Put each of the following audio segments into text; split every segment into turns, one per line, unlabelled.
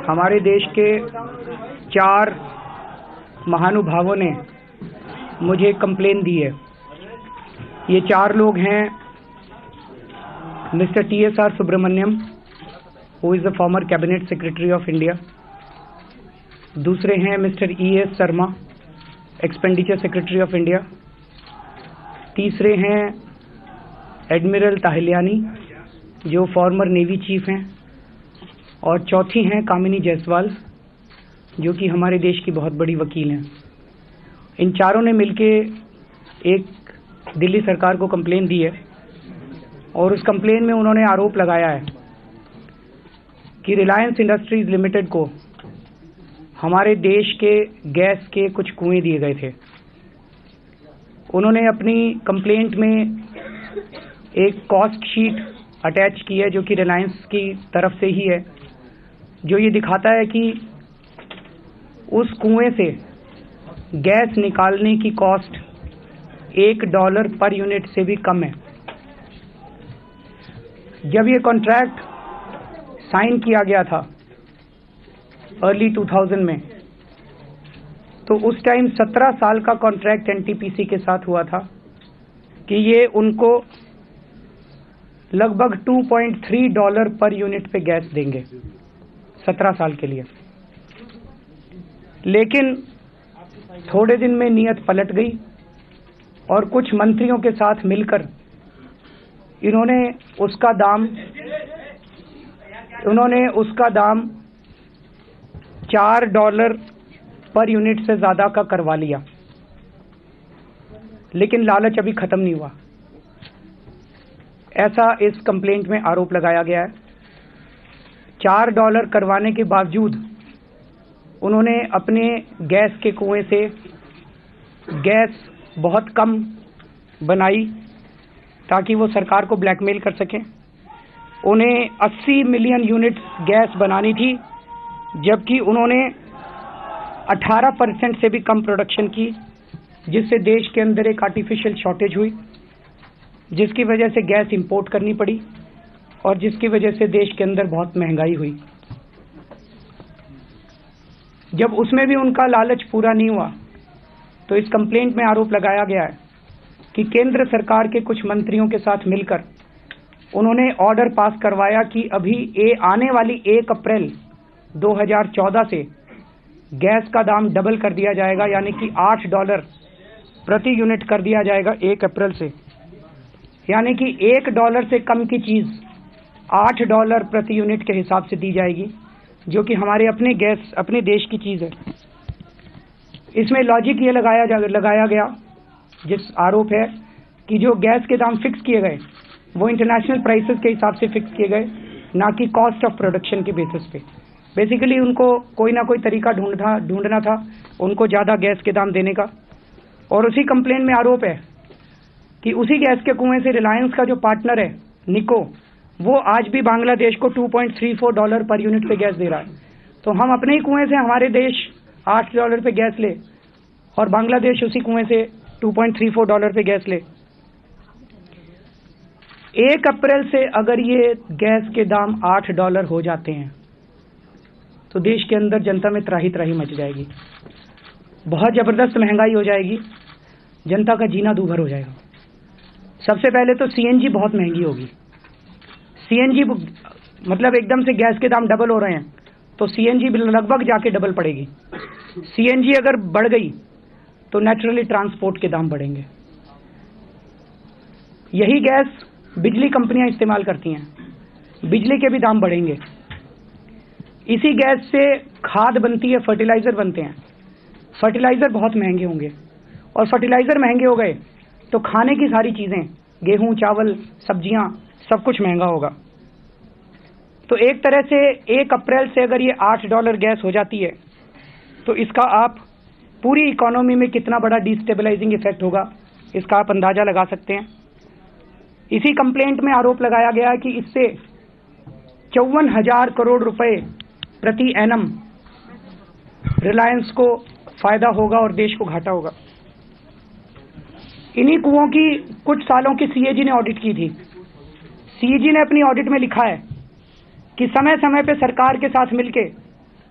हमारे देश के 4 महानुभावों ने मुझे कंप्लेन दी है। ये 4 लोग हैं mister TSR Subramanian, who is the former cabinet secretary of India. दूसरे हैं mister ES Sharma, expenditure secretary of India. तीसरे हैं एडमिरल ताहिलियानी, जो फॉर्मर नेवी चीफ हैं। और चौथी हैं कामिनी जायसवाल, जो कि हमारे देश की बहुत बड़ी वकील हैं। इन चारों ने मिलके एक दिल्ली सरकार को कंप्लेन दी है और उस कंप्लेन में उन्होंने आरोप लगाया है कि रिलायंस इंडस्ट्रीज लिमिटेड को हमारे देश के गैस के कुछ कुएं दिए गए थे। उन्होंने अपनी कंप्लेंट में एक कॉस्ट शीट अटैच की है, जो कि रिलायंस की तरफ से ही है, जो ये दिखाता है कि उस कुएं से गैस निकालने की कॉस्ट $1 पर यूनिट से भी कम है। जब ये कॉन्ट्रैक्ट साइन किया गया था अर्ली 2000 में, तो उस टाइम 17 साल का कॉन्ट्रैक्ट NTPC के साथ हुआ था कि ये उनको लगभग $2.3 पर यूनिट पे गैस देंगे 17 साल के लिए। लेकिन थोड़े दिन में नीयत पलट गई और कुछ मंत्रियों के साथ मिलकर इन्होंने उसका दाम $4 पर यूनिट से ज़्यादा का करवा लिया। लेकिन लालच अभी ख़त्म नहीं हुआ, ऐसा इस कंप्लेंट में आरोप लगाया गया है। $4 करवाने के बावजूद उन्होंने अपने गैस के कुएं से गैस बहुत कम बनाई ताकि वो सरकार को ब्लैकमेल कर सकें। उन्हें 80 मिलियन यूनिट गैस बनानी थी, जबकि उन्होंने 18% से भी कम प्रोडक्शन की, जिससे देश के अंदर एक आर्टिफिशियल शॉर्टेज हुई, जिसकी वजह से गैस इंपोर्ट करनी पड़ी और जिसकी वजह से देश के अंदर बहुत महंगाई हुई। जब उसमें भी उनका लालच पूरा नहीं हुआ, तो इस कंप्लेंट में आरोप लगाया गया है कि केंद्र सरकार के कुछ मंत्रियों के साथ मिलकर उन्होंने ऑर्डर पास करवाया कि अभी आने वाली 1 अप्रैल 2014 से गैस का दाम डबल कर दिया जाएगा, यानी कि $8 प्रति यूनिट कर दिया जाएगा 1 अप्रैल से। यानी कि $1 से कम की चीज़ $8 प्रति यूनिट के हिसाब से दी जाएगी, जो कि हमारे अपने देश की चीज़ है। इसमें लॉजिक ये लगाया गया, जिस आरोप है कि जो गैस के दाम फिक्स किए गए वो इंटरनेशनल प्राइसेस के हिसाब से फिक्स किए गए, ना कि कॉस्ट ऑफ प्रोडक्शन के बेसिस पे। बेसिकली उनको कोई ना कोई तरीका ढूंढना था उनको ज़्यादा गैस के दाम देने का। और उसी कंप्लेन में आरोप है कि उसी गैस के कुएं से रिलायंस का जो पार्टनर है निको, वो आज भी बांग्लादेश को $2.34 पर यूनिट पे गैस दे रहा है। तो हम अपने ही कुएं से हमारे देश $8 पे गैस ले और बांग्लादेश उसी कुएं से $2.34 पे गैस ले। 1 अप्रैल से अगर ये गैस के दाम $8 हो जाते हैं तो देश के अंदर जनता में त्राही मच जाएगी, बहुत ज़बरदस्त महंगाई हो जाएगी, जनता का जीना दूभर हो जाएगा। सबसे पहले तो CNG बहुत महंगी होगी। CNG मतलब एकदम से गैस के दाम डबल हो रहे हैं, तो CNG लगभग जाके डबल पड़ेगी। CNG अगर बढ़ गई तो नेचुरली ट्रांसपोर्ट के दाम बढ़ेंगे। यही गैस बिजली कंपनियां इस्तेमाल करती हैं, बिजली के भी दाम बढ़ेंगे। इसी गैस से खाद बनती है, फर्टिलाइज़र बनते हैं, फर्टिलाइज़र बहुत महंगे होंगे और फर्टिलाइज़र महंगे हो गए तो खाने की सारी चीज़ें, गेहूं, चावल, सब्जियां, सब कुछ महंगा होगा। तो एक तरह से 1 अप्रैल से अगर ये $8 गैस हो जाती है तो इसका आप पूरी इकोनॉमी में कितना बड़ा डिस्टेबलाइजिंग इफेक्ट होगा, इसका आप अंदाज़ा लगा सकते हैं। इसी कंप्लेंट में आरोप लगाया गया है कि इससे 54,000 करोड़ रुपए प्रति एनम रिलायंस को फायदा होगा और देश को घाटा होगा। इन्हीं कुओं की कुछ सालों की CAG ने ऑडिट की थी। CAG ने अपनी ऑडिट में लिखा है कि समय समय पे सरकार के साथ मिलके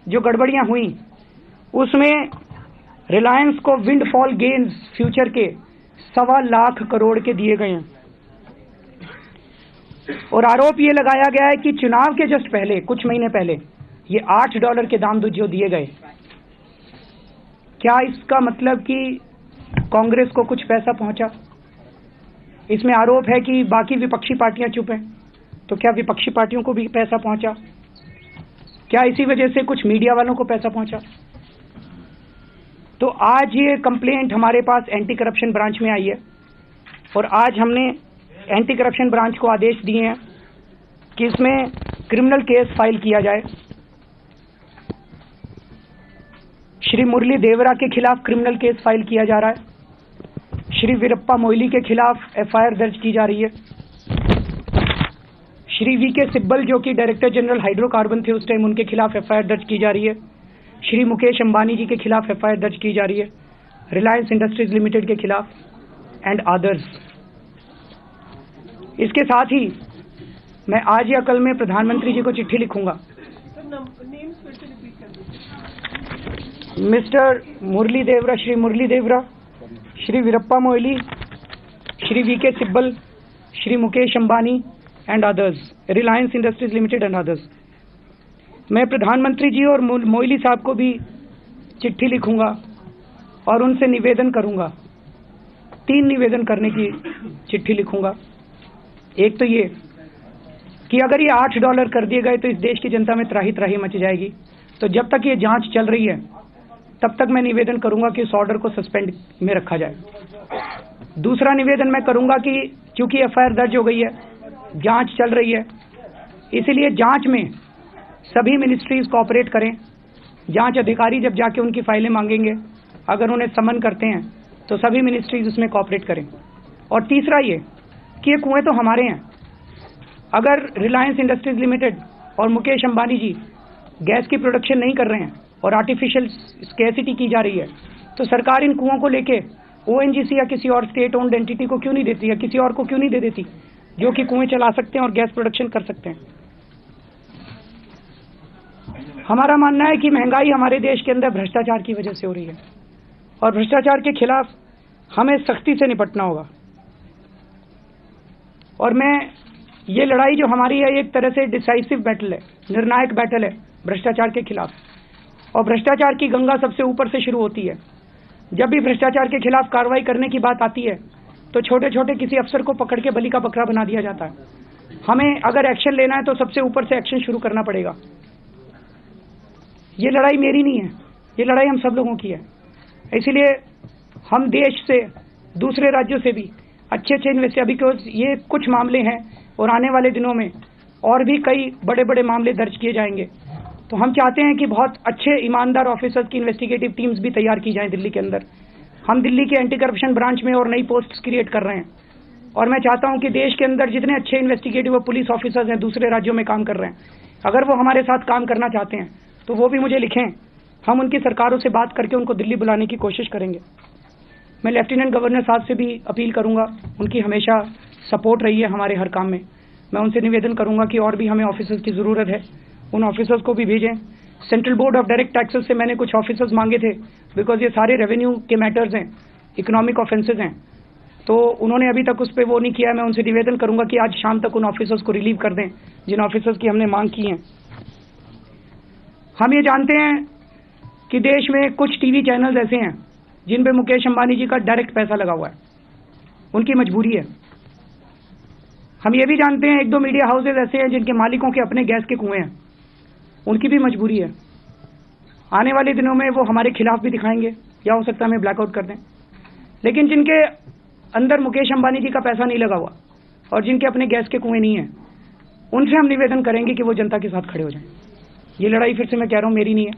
जो गड़बड़ियां हुई उसमें रिलायंस को विंडफॉल गेन्स फ्यूचर के 1.25 लाख करोड़ के दिए गए हैं। और आरोप ये लगाया गया है कि चुनाव के जस्ट पहले, कुछ महीने पहले, ये $8 के दाम जो दिए गए, क्या इसका मतलब कि कांग्रेस को कुछ पैसा पहुंचा? इसमें आरोप है कि बाकी विपक्षी पार्टियां चुप हैं, तो क्या विपक्षी पार्टियों को भी पैसा पहुंचा? क्या इसी वजह से कुछ मीडिया वालों को पैसा पहुंचा? तो आज ये कंप्लेंट हमारे पास एंटी करप्शन ब्रांच में आई है और आज हमने एंटी करप्शन ब्रांच को आदेश दिए हैं कि इसमें क्रिमिनल केस फाइल किया जाए। श्री मुरली देवरा के खिलाफ क्रिमिनल केस फाइल किया जा रहा है। श्री वीरप्पा मोइली के खिलाफ एफआईआर दर्ज की जा रही है। श्री वीके सिब्बल जो कि डायरेक्टर जनरल हाइड्रोकार्बन थे उस टाइम, उनके खिलाफ एफआईआर दर्ज की जा रही है। श्री मुकेश अंबानी जी के खिलाफ एफआईआर दर्ज की जा रही है, रिलायंस इंडस्ट्रीज लिमिटेड के खिलाफ एंड अदर्स। इसके साथ ही मैं आज या कल में प्रधानमंत्री जी को चिट्ठी लिखूंगा। Mister Murli Deora, Shri Murli Deora, Shri Veerappa Moily, Shri VK Sibal, Shri Mukesh Ambani and others, Reliance Industries Limited and others. मैं प्रधानमंत्री जी और मोइली साहब को भी चिट्ठी लिखूंगा और उनसे निवेदन करूंगा। 3 निवेदन करने की चिट्ठी लिखूंगा। एक तो ये कि अगर ये $8 कर दिए गए तो इस देश की जनता में त्राही त्राही मच जाएगी। तो जब तक ये जांच चल रही है तब तक मैं निवेदन करूंगा कि इस ऑर्डर को सस्पेंड में रखा जाए। दूसरा निवेदन मैं करूंगा कि क्योंकि एफआईआर दर्ज हो गई है, जांच चल रही है, इसलिए जांच में सभी मिनिस्ट्रीज कोऑपरेट करें। जांच अधिकारी जब जाके उनकी फाइलें मांगेंगे, अगर उन्हें समन करते हैं तो सभी मिनिस्ट्रीज उसमें कोऑपरेट करें। और तीसरा ये कि ये कुएं तो हमारे हैं। अगर रिलायंस इंडस्ट्रीज लिमिटेड और मुकेश अंबानी जी गैस की प्रोडक्शन नहीं कर रहे हैं और आर्टिफिशियल स्कैसिटी की जा रही है, तो सरकार इन कुओं को लेके ओएनजीसी या किसी और स्टेट ओन्ड एंटिटी को क्यों नहीं देती, या किसी और को क्यों नहीं दे देती जो कि कुएं चला सकते हैं और गैस प्रोडक्शन कर सकते हैं। हमारा मानना है कि महंगाई हमारे देश के अंदर भ्रष्टाचार की वजह से हो रही है और भ्रष्टाचार के खिलाफ हमें सख्ती से निपटना होगा। और मैं ये लड़ाई जो हमारी है एक तरह से डिसाइसिव बैटल है, निर्णायक बैटल है भ्रष्टाचार के खिलाफ। और भ्रष्टाचार की गंगा सबसे ऊपर से शुरू होती है। जब भी भ्रष्टाचार के खिलाफ कार्रवाई करने की बात आती है तो छोटे छोटे किसी अफसर को पकड़ के बलि का बकरा बना दिया जाता है। हमें अगर एक्शन लेना है तो सबसे ऊपर से एक्शन शुरू करना पड़ेगा। ये लड़ाई मेरी नहीं है, ये लड़ाई हम सब लोगों की है। इसीलिए हम देश से, दूसरे राज्यों से भी अच्छे इन्वेस्टर, बिकॉज ये कुछ मामले हैं और आने वाले दिनों में और भी कई बड़े बड़े मामले दर्ज किए जाएंगे। तो हम चाहते हैं कि बहुत अच्छे ईमानदार ऑफिसर्स की इन्वेस्टिगेटिव टीम्स भी तैयार की जाएं दिल्ली के अंदर। हम दिल्ली के एंटी करप्शन ब्रांच में और नई पोस्ट्स क्रिएट कर रहे हैं और मैं चाहता हूं कि देश के अंदर जितने अच्छे इन्वेस्टिगेटिव और पुलिस ऑफिसर्स हैं दूसरे राज्यों में काम कर रहे हैं, अगर वो हमारे साथ काम करना चाहते हैं तो वो भी मुझे लिखें। हम उनकी सरकारों से बात करके उनको दिल्ली बुलाने की कोशिश करेंगे। मैं लेफ्टिनेंट गवर्नर साहब से भी अपील करूंगा, उनकी हमेशा सपोर्ट रही है हमारे हर काम में। मैं उनसे निवेदन करूंगा कि और भी हमें ऑफिसर्स की ज़रूरत है, उन ऑफिसर्स को भी भेजें। Central board of direct taxes से मैंने कुछ ऑफिसर्स मांगे थे, बिकॉज ये सारे रेवेन्यू के मैटर्स हैं, इकोनॉमिक ऑफेंसेज हैं, तो उन्होंने अभी तक उस पर वो नहीं किया। मैं उनसे निवेदन करूंगा कि आज शाम तक उन ऑफिसर्स को रिलीव कर दें जिन ऑफिसर्स की हमने मांग की है। हम ये जानते हैं कि देश में कुछ टीवी चैनल्स ऐसे हैं जिन पे मुकेश अंबानी जी का डायरेक्ट पैसा लगा हुआ है, उनकी मजबूरी है। हम ये भी जानते हैं 1-2 मीडिया हाउसेज ऐसे हैं जिनके मालिकों के अपने गैस के कुएं हैं, उनकी भी मजबूरी है। आने वाले दिनों में वो हमारे खिलाफ भी दिखाएंगे या हो सकता है हमें ब्लैकआउट कर दें। लेकिन जिनके अंदर मुकेश अंबानी जी का पैसा नहीं लगा हुआ और जिनके अपने गैस के कुएं नहीं है, उनसे हम निवेदन करेंगे कि वो जनता के साथ खड़े हो जाएं। ये लड़ाई फिर से मैं कह रहा हूँ मेरी नहीं है,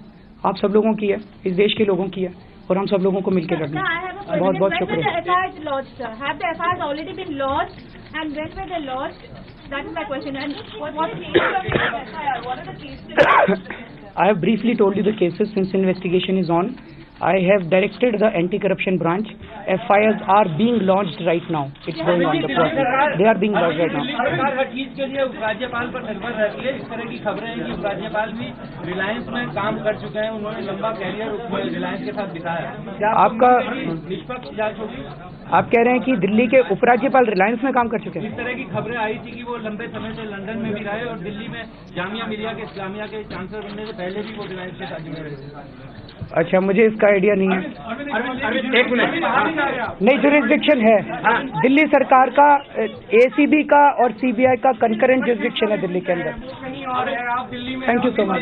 आप सब लोगों की है, इस देश के लोगों की है और हम सब लोगों को मिलकर लड़ना है। बहुत बहुत शुक्रिया। I have briefly told you the cases since investigation is on. I have directed the anti-corruption branch FIRs are being launched right now. It's going on the process. They are being launched right now.
सरकार हर चीज के लिए उपराज्यपाल पर निर्भर रहती है। इस तरह की खबरें हैं कि उपराज्यपाल भी रिलायंस में काम कर चुके हैं, उन्होंने लंबा कैरियर रिलायंस के साथ बिताया है। क्या
आपका
निष्पक्ष जांच होगी?
आप कह रहे हैं कि दिल्ली के उपराज्यपाल रिलायंस में काम कर चुके हैं?
इस तरह की खबरें आई थी कि वो लंबे समय से लंदन में भी रहे और दिल्ली में जामिया मिलिया के इस्लामिया के चांसलर बनने से पहले भी वो रिलायंस के साथ जुड़े रहे।
अच्छा, मुझे इसका आइडिया नहीं है।
एक मिनट,
नहीं, जुरिस्डिक्शन है दिल्ली सरकार का, ACB का और CBI का कंकरेंट जुरिस्डिक्शन है दिल्ली के अंदर। Thank you so much.